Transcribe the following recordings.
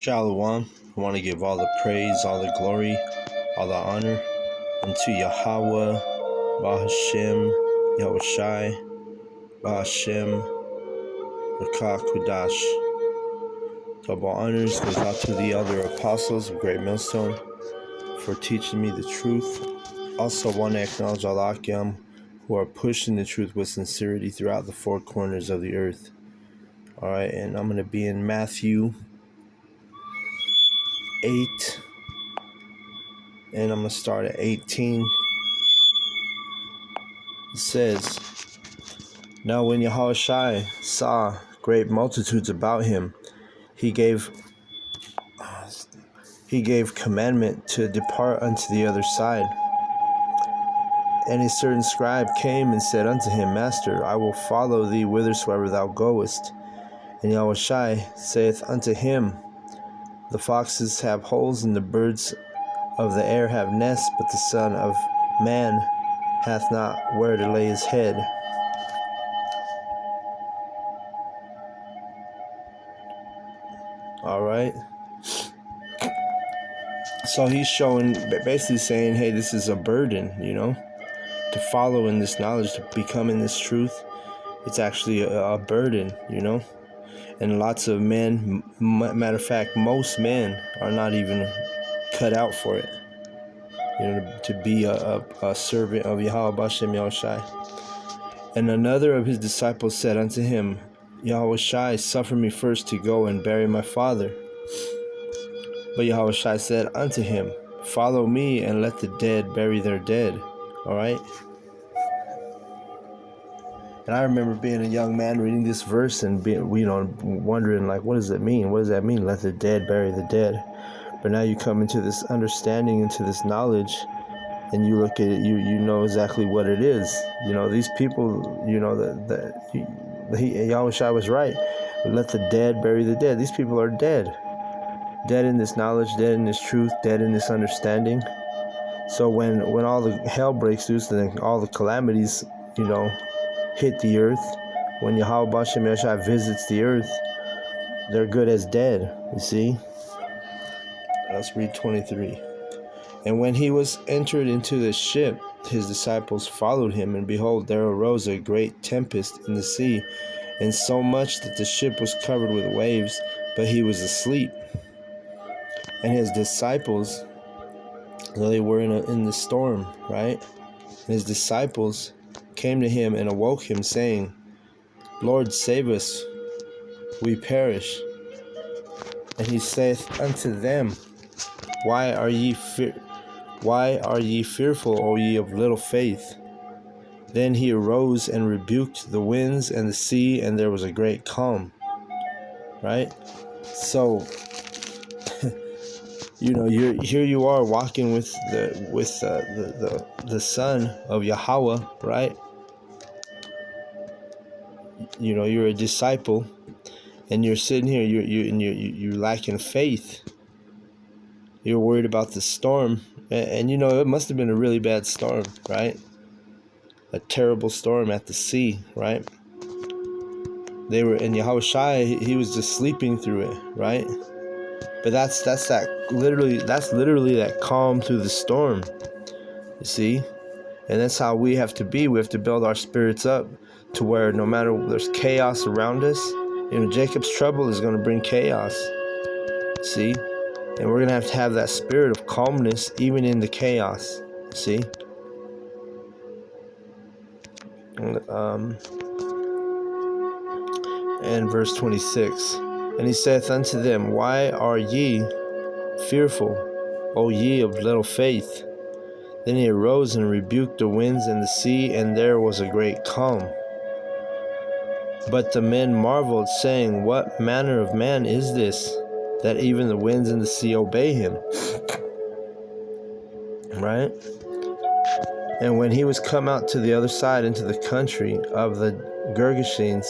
Shalom. I want to give all the praise, all the glory, all the honor unto Yahawah, Bahashem, Yahawahshi, Bahashem, Rakah Kudash. Double honors goes out to the other apostles of Great Millstone for teaching me the truth. Also want to acknowledge all Akim who are pushing the truth with sincerity throughout the four corners of the earth. Alright, and I'm going to be in Matthew 8, and I'm going to start at 18. It says, "Now when Yahawahshi saw great multitudes about him, he gave commandment to depart unto the other side. And a certain scribe came and said unto him, Master, I will follow thee whithersoever thou goest. And Yahawahshi saith unto him, The foxes have holes, and the birds of the air have nests, but the Son of Man hath not where to lay his head." Alright. So he's basically saying, hey, this is a burden, to follow in this knowledge, to become in this truth. It's actually a burden, and lots of men, matter of fact, most men are not even cut out for it, to be a servant of Yahweh Bashem Yahushai. And another of his disciples said unto him, Yahawahshi, suffer me first to go and bury my father. But Yahawahshi said unto him, Follow me, and let the dead bury their dead. Alright? And I remember being a young man reading this verse and being, wondering, like, what does it mean? What does that mean? Let the dead bury the dead. But now you come into this understanding, into this knowledge, and you look at it, you know exactly what it is. These people, Yahawahshi was right. Let the dead bury the dead. These people are dead. Dead in this knowledge, dead in this truth, dead in this understanding. So when all the hell breaks loose, then all the calamities, hit the earth, when Yahweh Bashem Yahushua visits the earth, they're good as dead, you see? Let's read 23. "And when he was entered into the ship, his disciples followed him, and behold, there arose a great tempest in the sea, and so much that the ship was covered with waves, but he was asleep. And his disciples," so they were in the storm, right? "And his disciples came to him and awoke him, saying, Lord, save us, we perish. And he saith unto them, Why are ye fearful, O ye of little faith? Then he arose and rebuked the winds and the sea, and there was a great calm." Right? So, here you are walking with the Son of Yahweh, right? You're a disciple, and you're sitting here. You're lacking faith. You're worried about the storm, and it must have been a really bad storm, right? A terrible storm at the sea, right? They were in Yahawahshi. He was just sleeping through it, right? But that's literally that calm through the storm, you see? And that's how we have to be. We have to build our spirits up to where no matter there's chaos around us, Jacob's trouble is going to bring chaos, see? And we're going to have that spirit of calmness even in the chaos, see? And verse 26, "And he saith unto them, Why are ye fearful, O ye of little faith? Then he arose and rebuked the winds and the sea, and there was a great calm. But the men marveled, saying, What manner of man is this, that even the winds and the sea obey him?" Right? "And when he was come out to the other side into the country of the Gergesenes,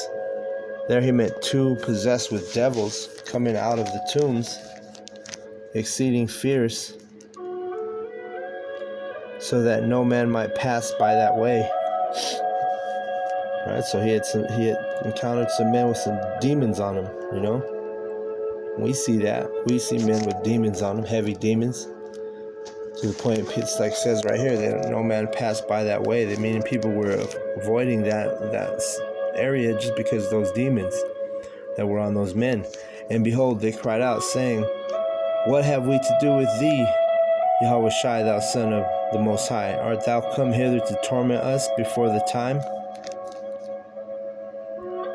there he met two possessed with devils coming out of the tombs, exceeding fierce, so that no man might pass by that way." Right? So he had encountered some men with some demons on him, We see that. We see men with demons on them, heavy demons. To the point, it's like it says right here, that no man passed by that way. That meaning people were avoiding that area just because of those demons that were on those men. And behold, they cried out, saying, "What have we to do with thee, Yahawahshi, thou son of the Most High? Art thou come hither to torment us before the time?"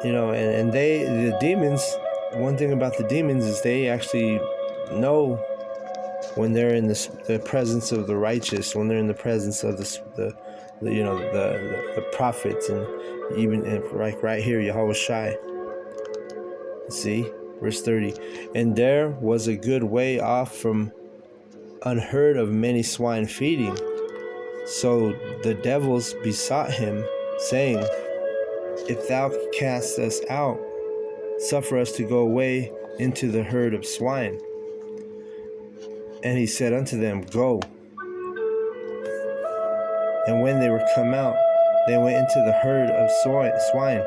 You know, and the demons, one thing about the demons is they actually know when they're in the presence of the righteous, when they're in the presence of the prophets, and even like right here, Yahawahshi. See, verse 30. And there was a good way off from unheard of many swine feeding. So the devils besought him, saying, "If thou cast us out, suffer us to go away into the herd of swine." And he said unto them, "Go." And when they were come out, they went into the herd of swine.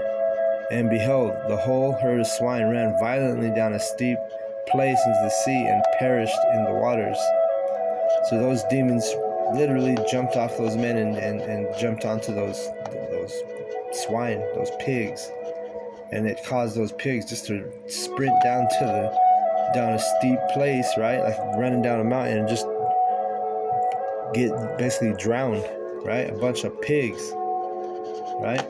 And behold, the whole herd of swine ran violently down a steep place into the sea and perished in the waters. So those demons literally jumped off those men and jumped onto those swine, those pigs. And it caused those pigs just to sprint down a steep place, right? Like running down a mountain, and just get basically drowned, right? A bunch of pigs, right?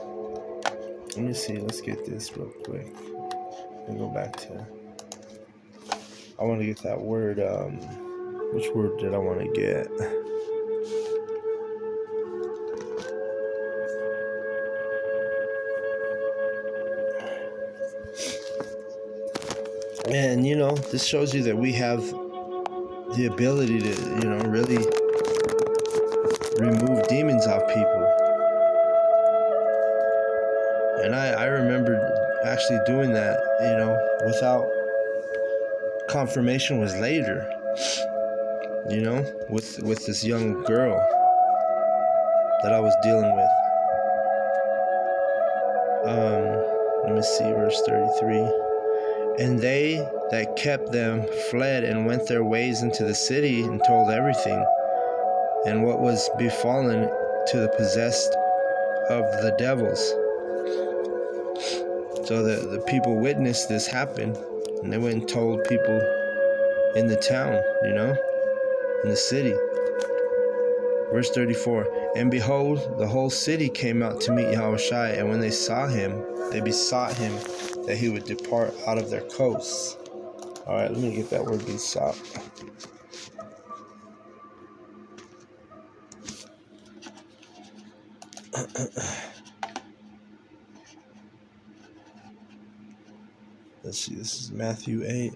Let me see. Let's get this real quick. Let me go back to. I want to get that word. Which word did I want to get? And this shows you that we have the ability to, really remove demons off people. And I remember actually doing that, without confirmation was later, with this young girl that I was dealing with. Let me see, verse 33. And they that kept them fled and went their ways into the city and told everything, and what was befallen to the possessed of the devils. So the people witnessed this happen, and they went and told people in the town, in the city. Verse 34, and behold, the whole city came out to meet Yahawahshi, and when they saw him, they besought him that he would depart out of their coasts. All right, let me get that word besought. Let's see, this is Matthew 8.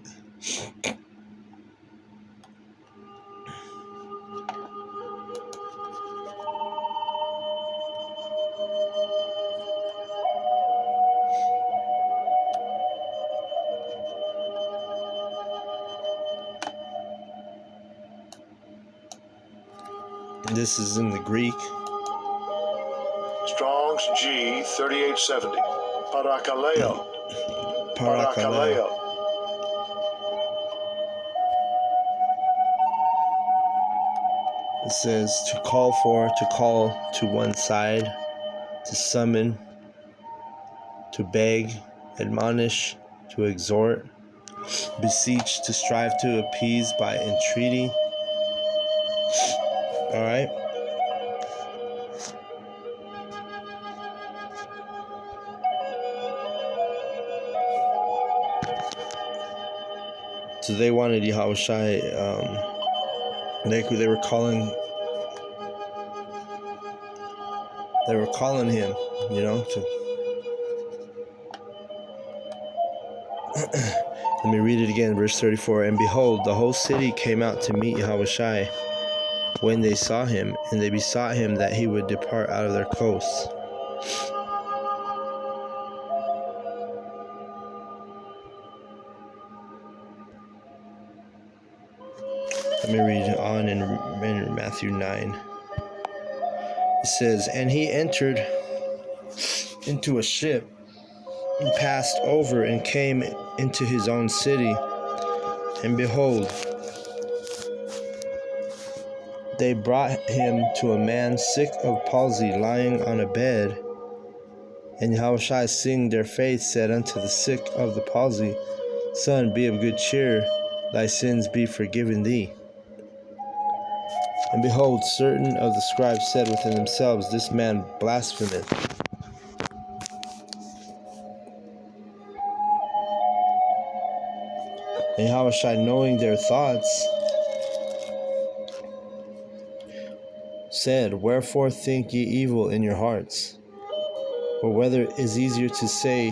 This is in the Greek. Strong's G 3870. Parakaleo. Parakaleo. It says to call for, to call to one side, to summon, to beg, admonish, to exhort, beseech, to strive to appease by entreaty. All right. So they wanted Yahawahshi. They were calling. They were calling him, to. Let me read it again, verse 34. And behold, the whole city came out to meet Yahawahshi when they saw him, and they besought him that he would depart out of their coasts. Let me read on in Matthew 9. It says, and he entered into a ship and passed over and came into his own city. And behold, they brought him to a man sick of palsy, lying on a bed. And Yahawahshi, seeing their faith, said unto the sick of the palsy, Son, be of good cheer, thy sins be forgiven thee. And behold, certain of the scribes said within themselves, This man blasphemeth. And Yahawahshi, knowing their thoughts, said, Wherefore think ye evil in your hearts? Or whether it is easier to say,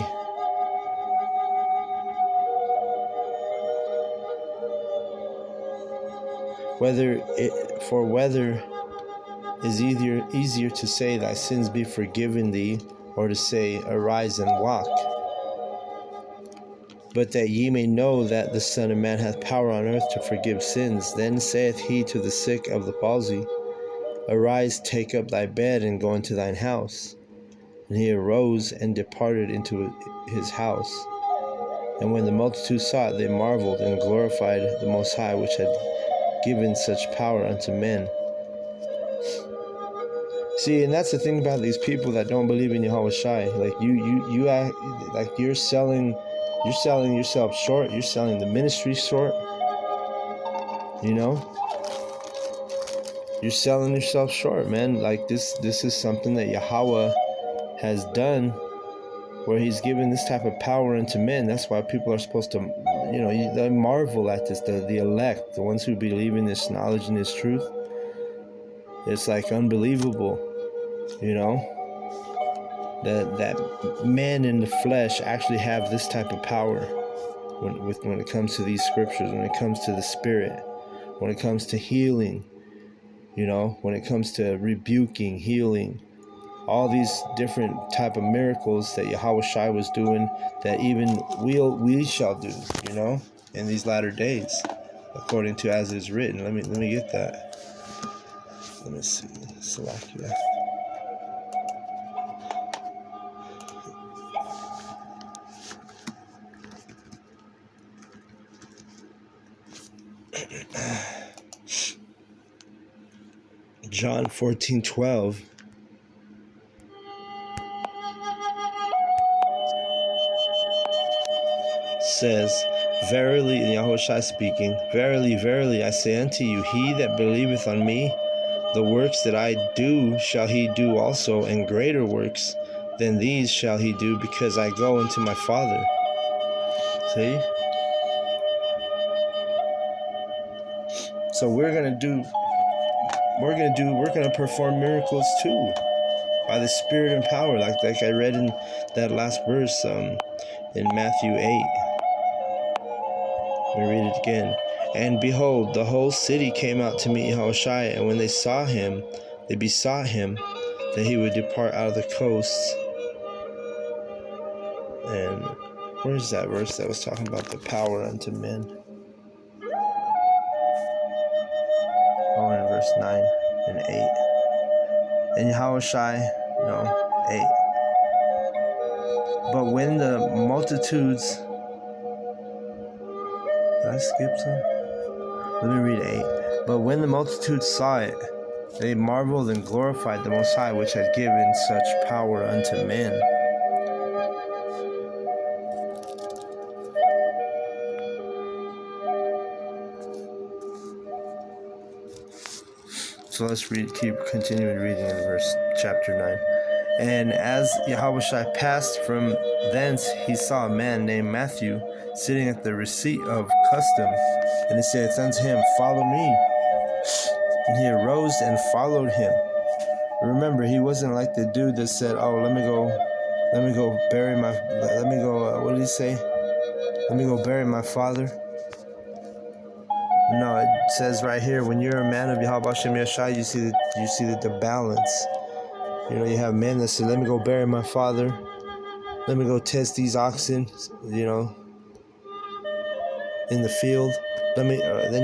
whether is easier to say, Thy sins be forgiven thee, or to say, Arise and walk. But that ye may know that the Son of Man hath power on earth to forgive sins. Then saith he to the sick of the palsy, Arise, take up thy bed, and go into thine house. And he arose and departed into his house. And when the multitude saw it, they marveled and glorified the Most High, which had given such power unto men. See, and that's the thing about these people that don't believe in Yahawahshi. Like you act like you're selling yourself short. You're selling the ministry short. You know, you're selling yourself short, man. Like this is something that Yahweh has done, where He's given this type of power unto men. That's why people are supposed to, they marvel at this. The elect, the ones who believe in this knowledge and this truth. It's like unbelievable, that men in the flesh actually have this type of power when it comes to these scriptures, when it comes to the Spirit, when it comes to healing, when it comes to rebuking, healing, all these different type of miracles that Yahawahshi was doing, that even we shall do, in these latter days, according to as it is written. Let me get that. Let me see. Salakia. John 14:12 says, Verily, in Yahawahshi speaking, Verily, verily, I say unto you, he that believeth on me, the works that I do shall he do also, and greater works than these shall he do, because I go unto my Father. See? So we're gonna perform miracles too, by the Spirit and power, like I read in that last verse in Matthew 8. Let me read it again. And behold, the whole city came out to meet Yahawahshi, and when they saw him, they besought him that he would depart out of the coasts. And where's that verse that was talking about the power unto men? Oh, in verse 9 and 8. And Yahawahshi, 8. But when the multitudes... Did I skip some? Let me read 8. But when the multitudes saw it, they marveled and glorified the Most High, which had given such power unto men. So let's keep continuing reading in chapter 9. And as Yahawahshi passed from thence, he saw a man named Matthew sitting at the receipt of custom. And he saith unto him, Follow me. And he arose and followed him. Remember, he wasn't like the dude that said, what did he say? Let me go bury my father. No, it says right here, when you're a man of Yahawahshi, you see the balance. You have men that say, let me go bury my father. Let me go test these oxen, in the field. Then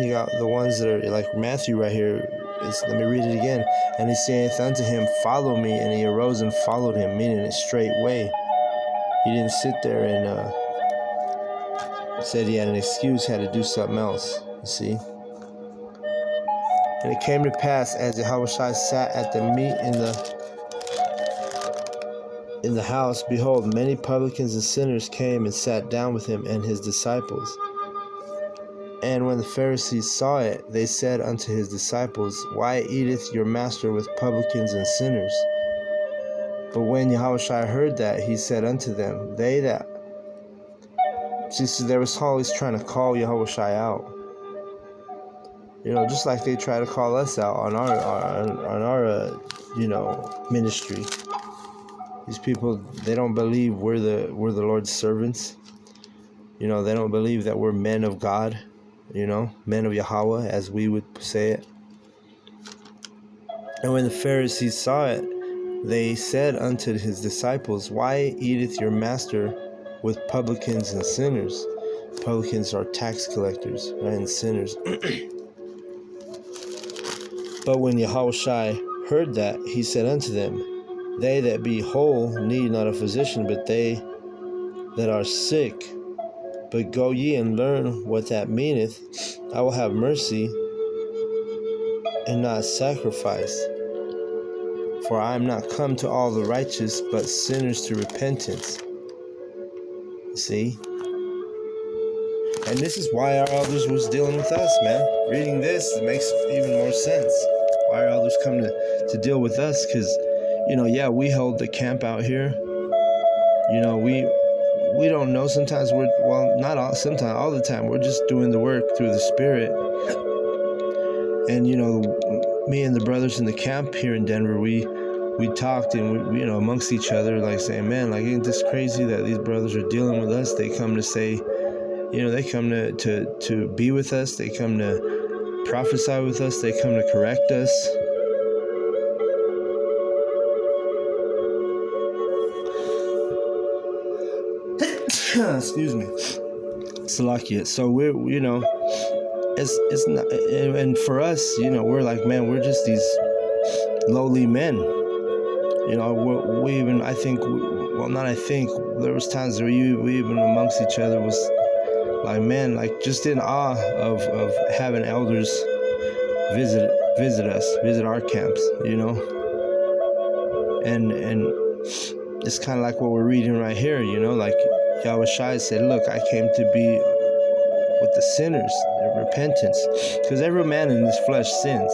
you got the ones that are like Matthew right here. Let me read it again. And he saith unto him, Follow me. And he arose and followed him, meaning a straight way. He didn't sit there and Said he had an excuse, had to do something else, you see. And it came to pass, as Yahawahshi sat at the meat in the house, behold, many publicans and sinners came and sat down with him and his disciples. And when the Pharisees saw it, they said unto his disciples, Why eateth your master with publicans and sinners? But when Yahawahshi heard that, he said unto them, they was always trying to call Yahawahshi out. Just like they try to call us out on our ministry. These people, they don't believe we're the Lord's servants. They don't believe that we're men of God. Men of Yahweh, as we would say it. And when the Pharisees saw it, they said unto his disciples, Why eateth your master with publicans and sinners? Publicans are tax collectors, right, and sinners. But when Yahawahshi heard that, he said unto them, They that be whole need not a physician, but they that are sick. But go ye and learn what that meaneth. I will have mercy and not sacrifice. For I am not come to all the righteous, but sinners to repentance. See? And this is why our elders was dealing with us, man. Reading this, it makes even more sense. Why our elders come to deal with us? Because, we held the camp out here. We don't know. Sometimes not all, sometimes, all the time, we're just doing the work through the Spirit. And, me and the brothers in the camp here in Denver, we talked and we amongst each other, like saying, man, like, ain't this crazy that these brothers are dealing with us? They come to say, they come to be with us. They come to prophesy with us. They come to correct us. Excuse me. Salakia. So we're, it's not, and for us, we're like, man, we're just these lowly men. We even, there was times where we even amongst each other was like, man, like just in awe of having elders visit us, visit our camps, and it's kind of like what we're reading right here, like Yahawahshi said, look, I came to be with the sinners, their repentance, because every man in this flesh sins,